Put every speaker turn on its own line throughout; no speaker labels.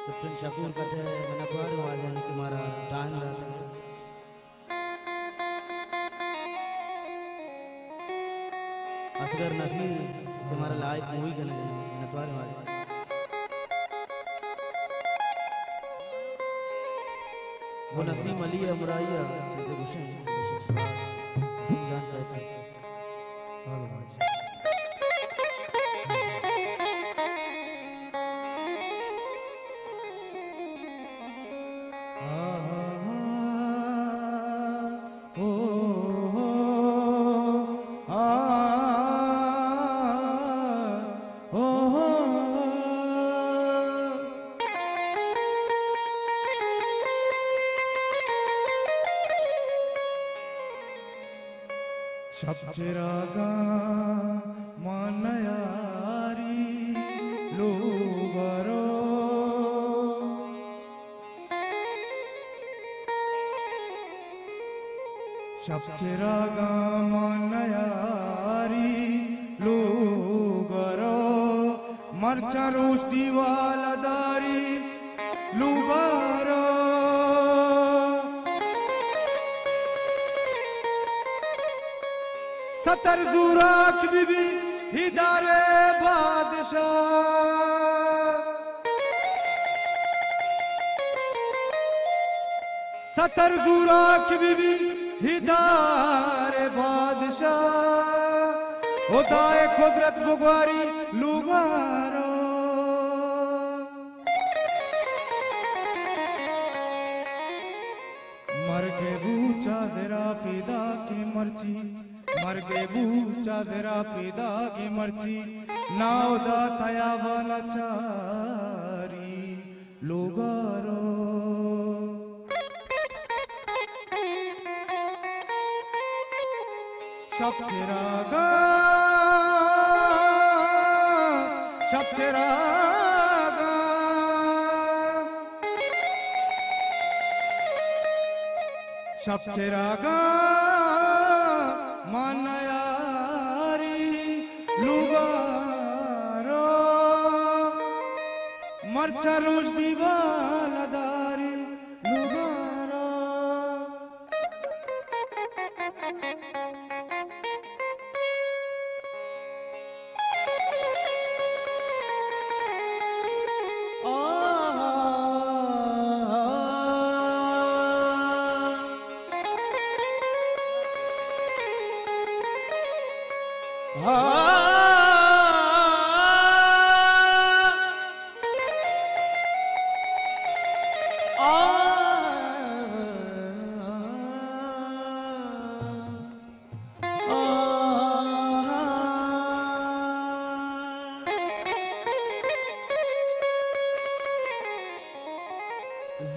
captain Shakoor कटे मैंने द्वार आवाज यानी कि हमारा टाइम रहता है असगर नसीर हमारा लाइव मूवी कर गई मैंने द्वार आवाज वो नसीम अली अमराइया चीजें गुस्से नसीम जान कहते हैं
शब्दरागा मानयारी लोगरो शब्दरागा मानयारी लोगरो मरचा रोज दीवालदारी लोगरो सतर जुराक बीबी हिदारे बादशाह सतर जुराक बीबी हिदारे बादशाह होताए कुदरत बुगवारी लुगारो मर के बूचा तेरा फिदा की मर्जी मर के बूचा तेरा पिदा की मर्जी नावदा थया वनचारी लोगारो शब्दरागा शब्दरागा शब्दरागा मानयारी लुगारो मरचा रोज दीवालदारी लुगारो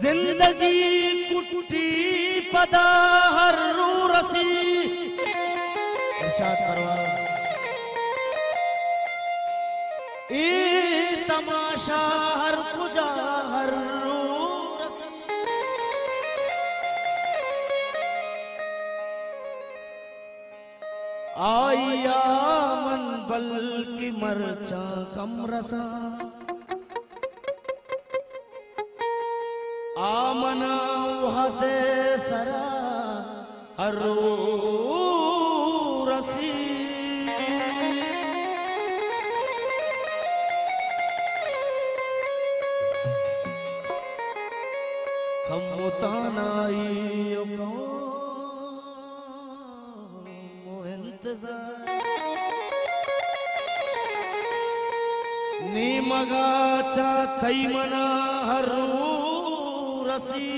जिंदगी कुटी पदा हर रू रसी इरशाद करवा ए तमाशा हर कुजा हर रू रसी आया मन बल की मरचा कम रसा आमना वहदे सरा हरो रसी हम मुतानाई इंतजार नी मगा चा थई मना हरो रसी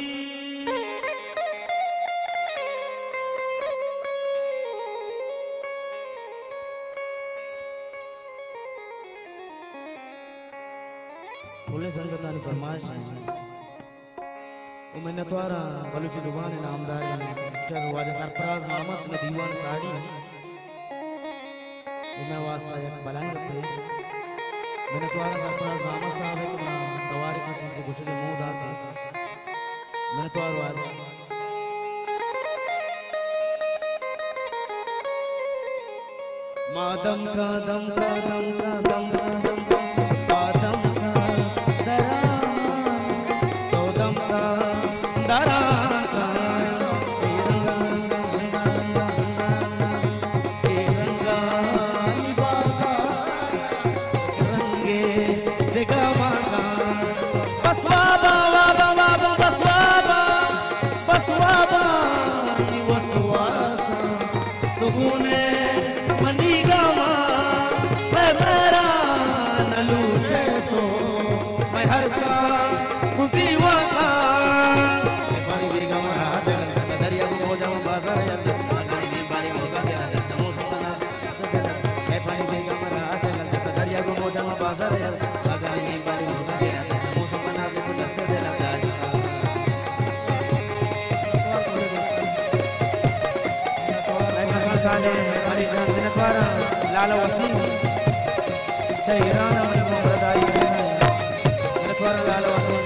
बोले संगतानी फरमाइश है वो मैंने तुम्हारा बलूची जुबान नामदार वाजा सरफराज मोहम्मद में दीवान साड़ी मैं वास्ता एक बलाएं रखते मैंने तुम्हारा सरफराज मोहम्मद साहब है तुम्हारा दवारी की चीज़ गुस्से में मुंह दाते मैंने तो आवाज मादम का दम का दम का दम का दम का सुवासा तुगुने मनी गामा मैं मेरा न लूटे तो मैं हर साल कुटी वाका पानी बेगा मरा जगन दरिया को हो जाऊं बाजार याद पानी की बारी होगा तेरा दस्त मो सतना मैं पानी बेगा मरा जगन दरिया को हो जाऊं बाजार याद पानी की बारी होगा तेरा दस्त मो सतना से कुछ दस्त दे लगा साले हरी जान दिन द्वारा लाला वसीम शहीराना मन मोहम्मदाई दिन द्वारा लाला वसीम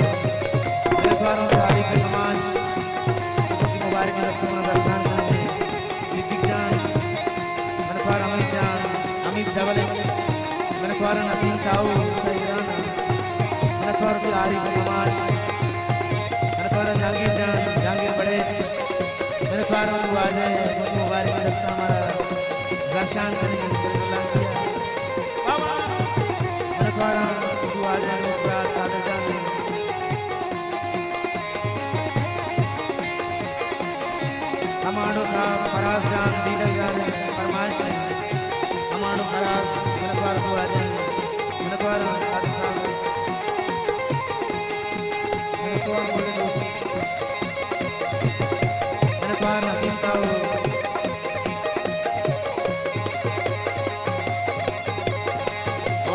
दिन द्वारा तारीख नमाज की मुबारक रस्म दर्शन करने सिद्दीक जान मन द्वारा अमित जान अमित डबल मन द्वारा नसीम साहू शहीराना मन द्वारा तारीख नमाज मन द्वारा जहांगीर जान जहांगीर बड़े मन द्वारा वाजे मुबारक रस्म दर्शन करने बाबा मेरे द्वारा दुआ जाने साथ कादर जाने हमारो साहब फराज जान दीदा जाने फरमाइश हमारो फराज मेरे द्वारा दुआ जाने मेरे द्वारा कादर साहब मेरे द्वारा बोले दोस्त मेरे द्वारा नसीम साहब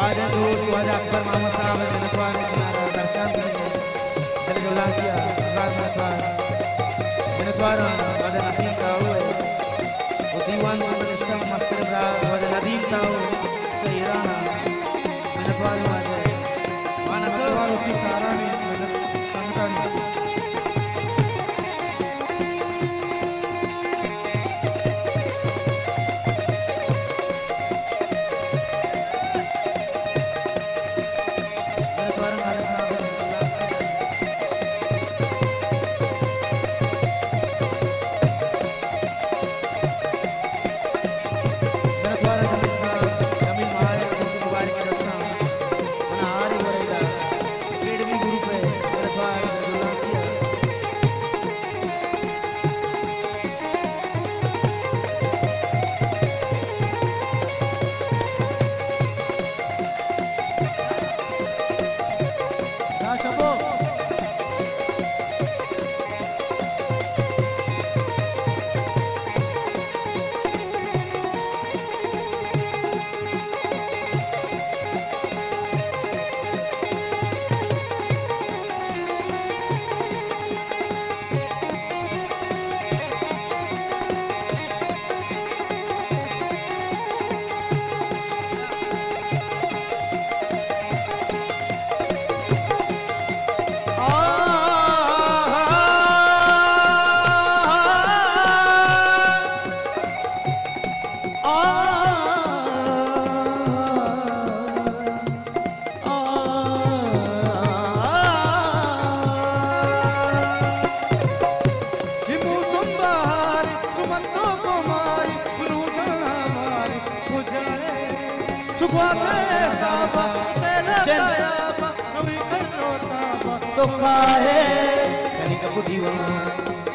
वाजा दोस्त वाजा अकबर मामा साहब ने द्वार किनारा दर्शन करने दिल जुला किया आजाद में द्वार मेरे द्वारा वाजा नसीम साहब है वो दीवान में रिश्ता मस्त रहा वाजा नदीम साहब शहीराना मेरे द्वार वाजा वाना द्वार की तारा ने संतान तो काहे कनी का बुद्धीवा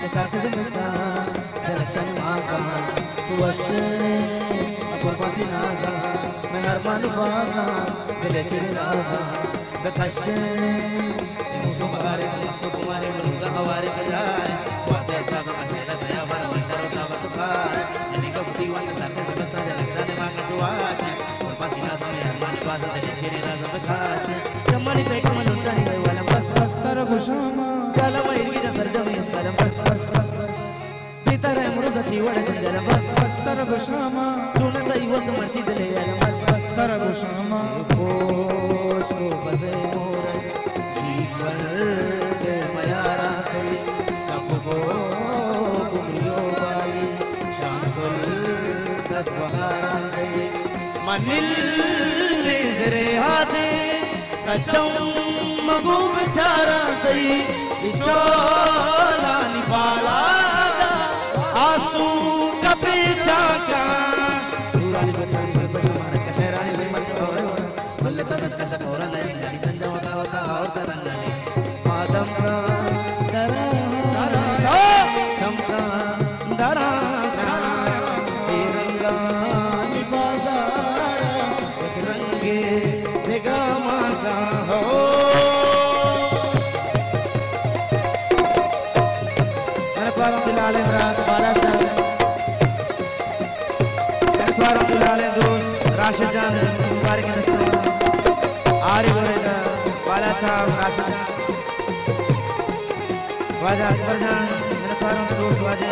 ये साथ जमस्ता दर्शन मांगा तू अशे अकुर्बाती नाजा मैं हरमान बाजा दिले चिरे राजा बकशे मुझो मगारे मुझको कुमारे मुझका हवारे बजाए वाते ऐसा बकसेला दया वर मंडर उतावा तो खाए कनी का बुद्धीवा ये साथ जमस्ता दर्शन मांगा तू अशे अकुर्बाती नाजा मैं हरमान बाजा दिले चिरे राजा बकशे जमनी पे कमल उंडानी वाला Kalau main kita serjami sekarang bas bas bas Bitara muruza ciwada kunjala bas bas Tarabushama Tuna tai was marti dele yala bas bas Tarabushama Coach ko base mora Jeevan de mayara kai Kapuko kumriyo bali Shankul das bahara kai Manil zere haate Kacham Magu bichara kai Ichola ni pala Astu ka pichaka Durani bachani bachani mara kasherani ve machora Balle tanas ka sakora nahi lani sanja wata wata aur tarangani Madam ka dara dara तिरंगा बाजार एक रंगे देगा माता हो Tuaram dilale raat bala chand Tuaram dilale dost Rashid Jan mubarak nasr Ari Goreda bala chand Rashid Jan Waja Akbar Jan Tuaram dost waja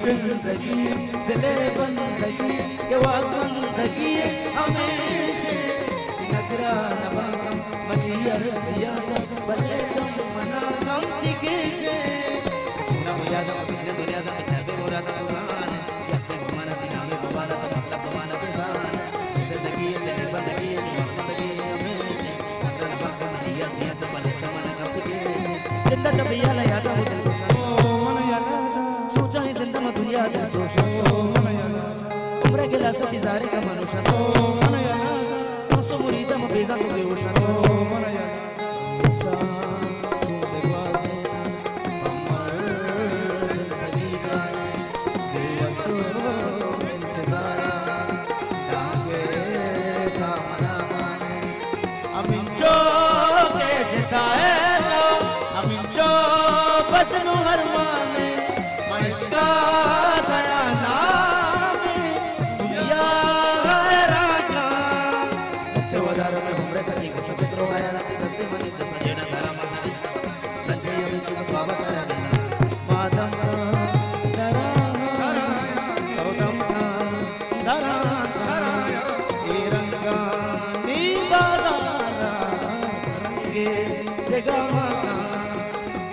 जिंदगी दिले बंदगी के वाज बंदगी हमेशा नगरा नबागम मनियर सियासा बल्ले चम मना गम दिकेशे चुना मुयादा अपने दुनिया दा चाहे मुरादा गुजान यक्से गुमाना दिना में जुबान तो मतलब गुमाना बेजान जिंदगी दिले बंदगी वाज बंदगी हमेशा नगरा नबागम मनियर सियासा बल्ले चम मना गम दिकेशे जिंदा जबिया ला यादा हो दिल umre ke la sab izare ka manusha dosto murida mo beza to beusha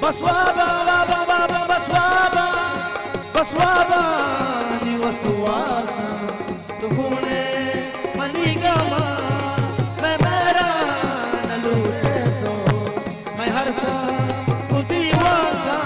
Baswaba, baswaba, baswaba, ni waswasa, tuhune manigama, मैं मेरा न लूटे तो मैं हर सा दीवाना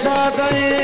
शादई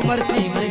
मर्ची